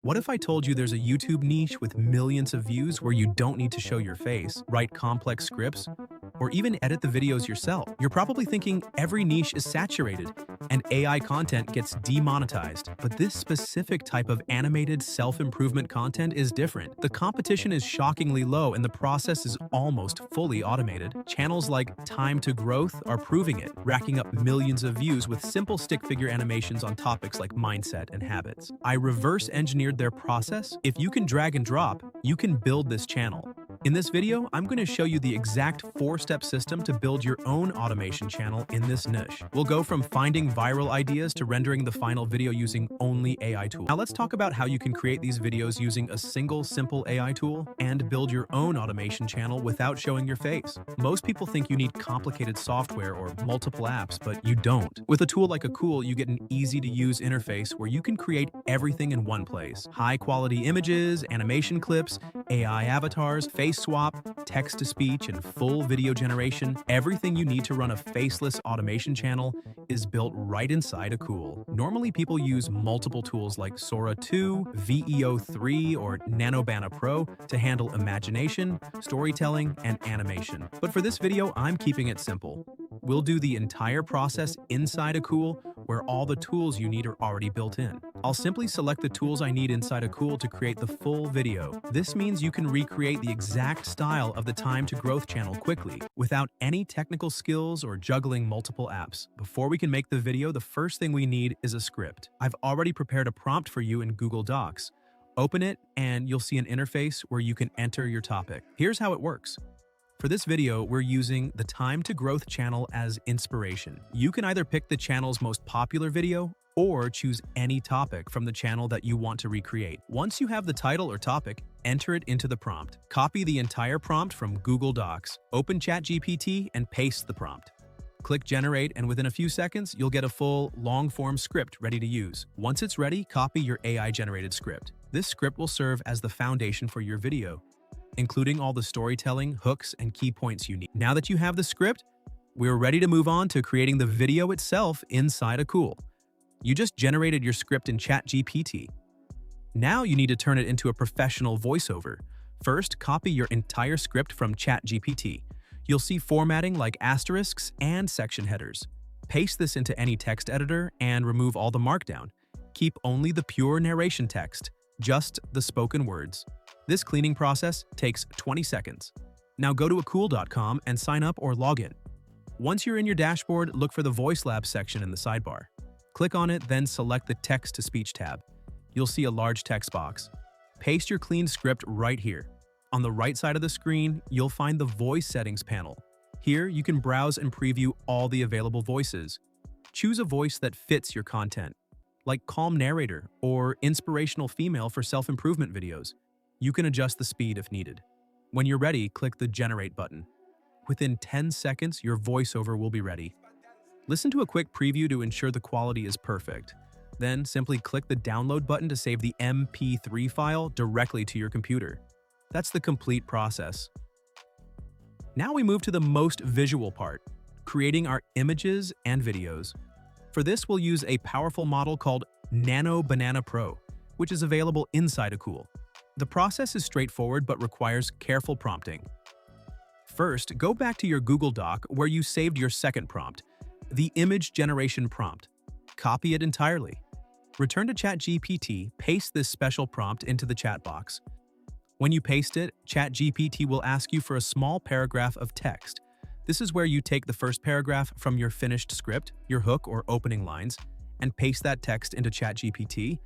What if I told you there's a YouTube niche with millions of views where you don't need to show your face, write complex scripts, or even edit the videos yourself? You're probably thinking every niche is saturated and AI content gets demonetized. But this specific type of animated self-improvement content is different. The competition is shockingly low and the process is almost fully automated. Channels like Time to Growth are proving it, racking up millions of views with simple stick figure animations on topics like mindset and habits. I reverse engineered their process. If you can drag and drop, you can build this channel. In this video, I'm going to show you the exact 4-step system to build your own automation channel in this niche. We'll go from finding viral ideas to rendering the final video using only AI tools. Now let's talk about how you can create these videos using a single simple AI tool and build your own automation channel without showing your face. Most people think you need complicated software or multiple apps, but you don't. With a tool like Akool, you get an easy-to-use interface where you can create everything in one place. High-quality images, animation clips, AI avatars, face swap, text-to-speech, and full video generation. Everything you need to run a faceless automation channel is built right inside Akool. Normally, people use multiple tools like Sora 2, VEO 3, or Nanobana Pro to handle imagination, storytelling, and animation. But for this video, I'm keeping it simple. We'll do the entire process inside Akool, where all the tools you need are already built in. I'll simply select the tools I need inside Akool to create the full video. This means you can recreate the exact style of the Time to Growth channel quickly, without any technical skills or juggling multiple apps. Before we can make the video, the first thing we need is a script. I've already prepared a prompt for you in Google Docs. Open it, and you'll see an interface where you can enter your topic. Here's how it works. For this video, we're using the Time to Growth channel as inspiration. You can either pick the channel's most popular video or choose any topic from the channel that you want to recreate. Once you have the title or topic, enter it into the prompt. Copy the entire prompt from Google Docs, open ChatGPT, and paste the prompt. Click Generate, and within a few seconds, you'll get a full, long-form script ready to use. Once it's ready, copy your AI-generated script. This script will serve as the foundation for your video, including all the storytelling, hooks, and key points you need. Now that you have the script, we're ready to move on to creating the video itself inside Akool. You just generated your script in ChatGPT. Now you need to turn it into a professional voiceover. First, copy your entire script from ChatGPT. You'll see formatting like asterisks and section headers. Paste this into any text editor and remove all the markdown. Keep only the pure narration text, just the spoken words. This cleaning process takes 20 seconds. Now go to Akool.com and sign up or log in. Once you're in your dashboard, look for the Voice Lab section in the sidebar. Click on it, then select the Text-to-Speech tab. You'll see a large text box. Paste your clean script right here. On the right side of the screen, you'll find the Voice Settings panel. Here, you can browse and preview all the available voices. Choose a voice that fits your content, like Calm Narrator or Inspirational Female for self-improvement videos. You can adjust the speed if needed. When you're ready, click the Generate button. Within 10 seconds, your voiceover will be ready. Listen to a quick preview to ensure the quality is perfect. Then simply click the Download button to save the MP3 file directly to your computer. That's the complete process. Now we move to the most visual part, creating our images and videos. For this, we'll use a powerful model called Nanobana Pro, which is available inside Akool. The process is straightforward but requires careful prompting. First, go back to your Google Doc where you saved your second prompt, the image generation prompt. Copy it entirely. Return to ChatGPT, paste this special prompt into the chat box. When you paste it, ChatGPT will ask you for a small paragraph of text. This is where you take the first paragraph from your finished script, your hook or opening lines, and paste that text into ChatGPT.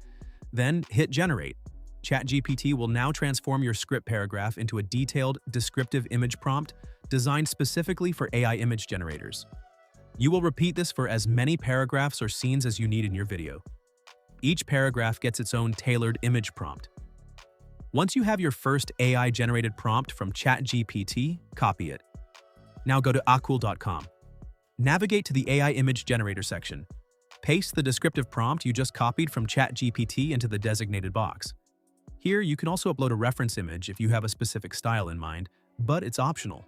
Then hit Generate. ChatGPT will now transform your script paragraph into a detailed, descriptive image prompt designed specifically for AI image generators. You will repeat this for as many paragraphs or scenes as you need in your video. Each paragraph gets its own tailored image prompt. Once you have your first AI-generated prompt from ChatGPT, copy it. Now go to Akool.com. Navigate to the AI image generator section. Paste the descriptive prompt you just copied from ChatGPT into the designated box. Here, you can also upload a reference image if you have a specific style in mind, but it's optional.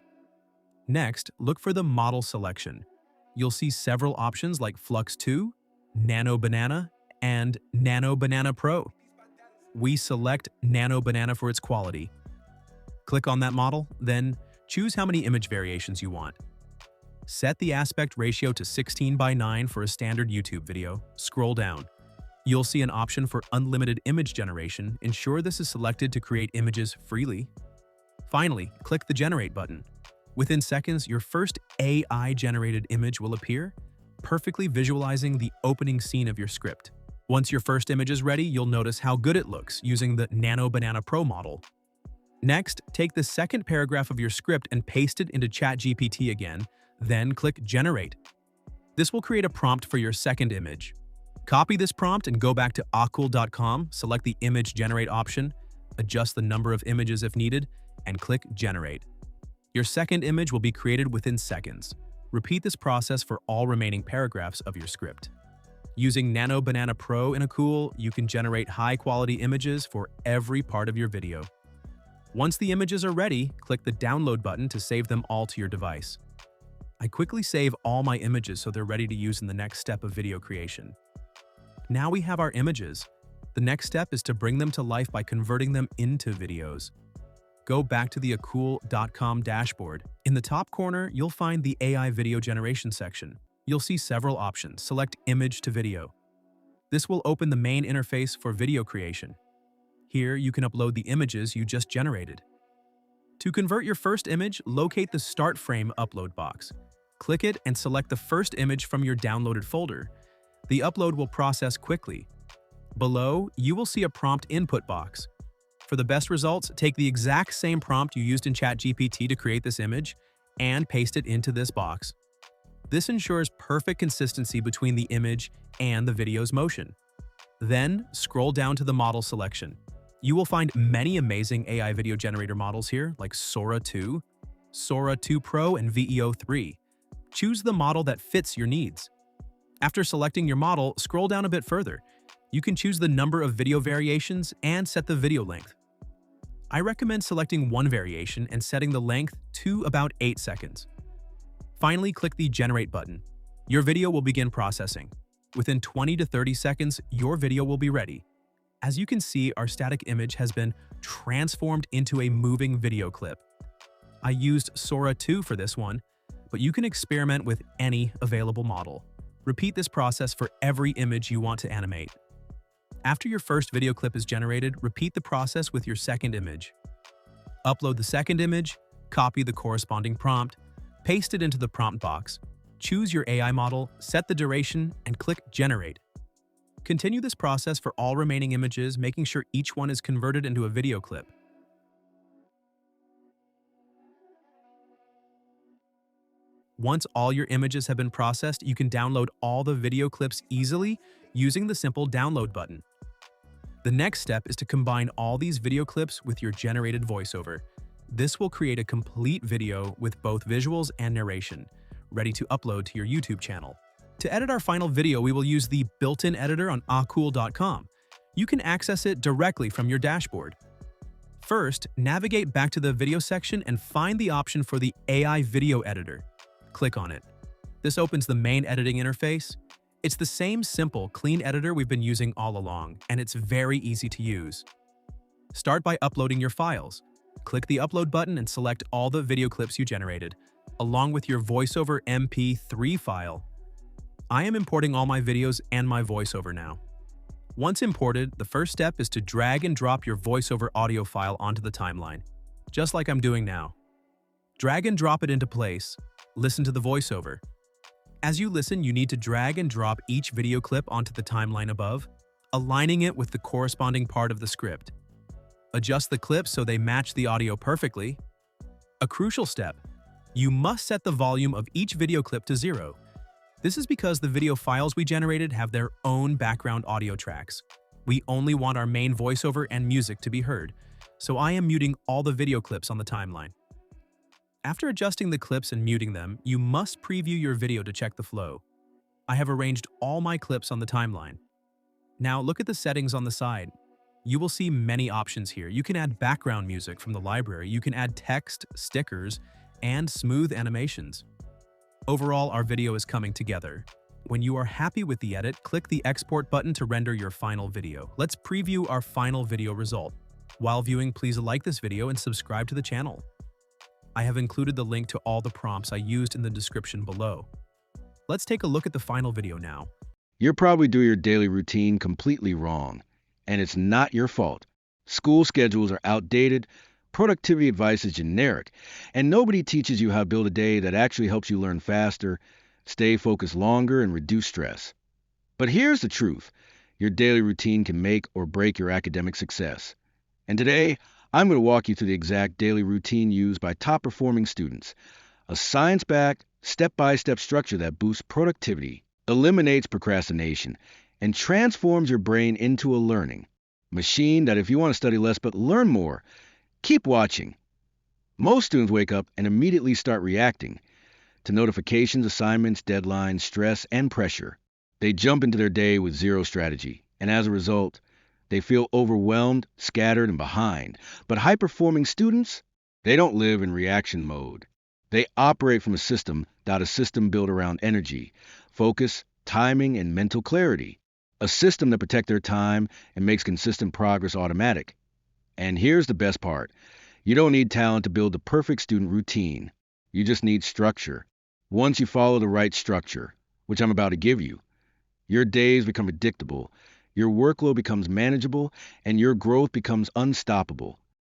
Next, look for the model selection. You'll see several options like Flux 2, Nano Banana, and Nano Banana Pro. we select Nano Banana for its quality. Click on that model, then choose how many image variations you want. Set the aspect ratio to 16:9 for a standard YouTube video. Scroll down. You'll see an option for unlimited image generation. Ensure this is selected to create images freely. Finally, click the Generate button. Within seconds, your first AI-generated image will appear, perfectly visualizing the opening scene of your script. Once your first image is ready, you'll notice how good it looks using the Nano Banana Pro model. Next, take the second paragraph of your script and paste it into ChatGPT again, then click Generate. This will create a prompt for your second image. Copy this prompt and go back to Akool.com, select the Image Generate option, adjust the number of images if needed, and click Generate. Your second image will be created within seconds. Repeat this process for all remaining paragraphs of your script. Using Nano Banana Pro in Akool, you can generate high-quality images for every part of your video. Once the images are ready, click the Download button to save them all to your device. I quickly save all my images so they're ready to use in the next step of video creation. Now we have our images. The next step is to bring them to life by converting them into videos. Go back to the Akool.com dashboard. In the top corner, you'll find the AI video generation section. You'll see several options. Select Image to Video. This will open the main interface for video creation. Here, you can upload the images you just generated. To convert your first image, locate the Start Frame upload box. Click it and select the first image from your downloaded folder. The upload will process quickly. Below, you will see a prompt input box. For the best results, take the exact same prompt you used in ChatGPT to create this image and paste it into this box. This ensures perfect consistency between the image and the video's motion. Then, scroll down to the model selection. You will find many amazing AI video generator models here, like Sora 2, Sora 2 Pro, and VEO 3. Choose the model that fits your needs. After selecting your model, scroll down a bit further. You can choose the number of video variations and set the video length. I recommend selecting one variation and setting the length to about 8 seconds. Finally, click the Generate button. Your video will begin processing. Within 20 to 30 seconds, your video will be ready. As you can see, our static image has been transformed into a moving video clip. I used Sora 2 for this one, but you can experiment with any available model. Repeat this process for every image you want to animate. After your first video clip is generated, repeat the process with your second image. Upload the second image, copy the corresponding prompt, paste it into the prompt box, choose your AI model, set the duration, and click Generate. Continue this process for all remaining images, making sure each one is converted into a video clip. Once all your images have been processed, you can download all the video clips easily using the simple Download button. The next step is to combine all these video clips with your generated voiceover. This will create a complete video with both visuals and narration, ready to upload to your YouTube channel. To edit our final video, we will use the built-in editor on Akool.com. You can access it directly from your dashboard. First, navigate back to the video section and find the option for the AI video editor. Click on it. This opens the main editing interface. It's the same simple, clean editor we've been using all along, and it's very easy to use. Start by uploading your files. Click the Upload button and select all the video clips you generated, along with your VoiceOver MP3 file. I am importing all my videos and my VoiceOver now. Once imported, the first step is to drag and drop your VoiceOver audio file onto the timeline, just like I'm doing now. Drag and drop it into place. Listen to the voiceover. As you listen, you need to drag and drop each video clip onto the timeline above, aligning it with the corresponding part of the script. Adjust the clips so they match the audio perfectly. A crucial step: you must set the volume of each video clip to 0. This is because the video files we generated have their own background audio tracks. We only want our main voiceover and music to be heard, so I am muting all the video clips on the timeline. After adjusting the clips and muting them, you must preview your video to check the flow. I have arranged all my clips on the timeline. Now look at the settings on the side. You will see many options here. You can add background music from the library, you can add text, stickers, and smooth animations. Overall, our video is coming together. When you are happy with the edit, click the export button to render your final video. Let's preview our final video result. While viewing, please like this video and subscribe to the channel. I have included the link to all the prompts I used in the description below. Let's take a look at the final video now. You're probably doing your daily routine completely wrong, and it's not your fault. School schedules are outdated, productivity advice is generic, and nobody teaches you how to build a day that actually helps you learn faster, stay focused longer, and reduce stress. But here's the truth. Your daily routine can make or break your academic success. And today, I'm going to walk you through the exact daily routine used by top-performing students. A science-backed, step-by-step structure that boosts productivity, eliminates procrastination, and transforms your brain into a learning machine that if you want to study less but learn more, keep watching. Most students wake up and immediately start reacting to notifications, assignments, deadlines, stress, and pressure. They jump into their day with zero strategy, and as a result, they feel overwhelmed, scattered, and behind. But high-performing students, they don't live in reaction mode. They operate from a system built around energy, focus, timing, and mental clarity. A system that protects their time and makes consistent progress automatic. And here's the best part. You don't need talent to build the perfect student routine. You just need structure. Once you follow the right structure, which I'm about to give you, your days become predictable, your workload becomes manageable, and your growth becomes unstoppable.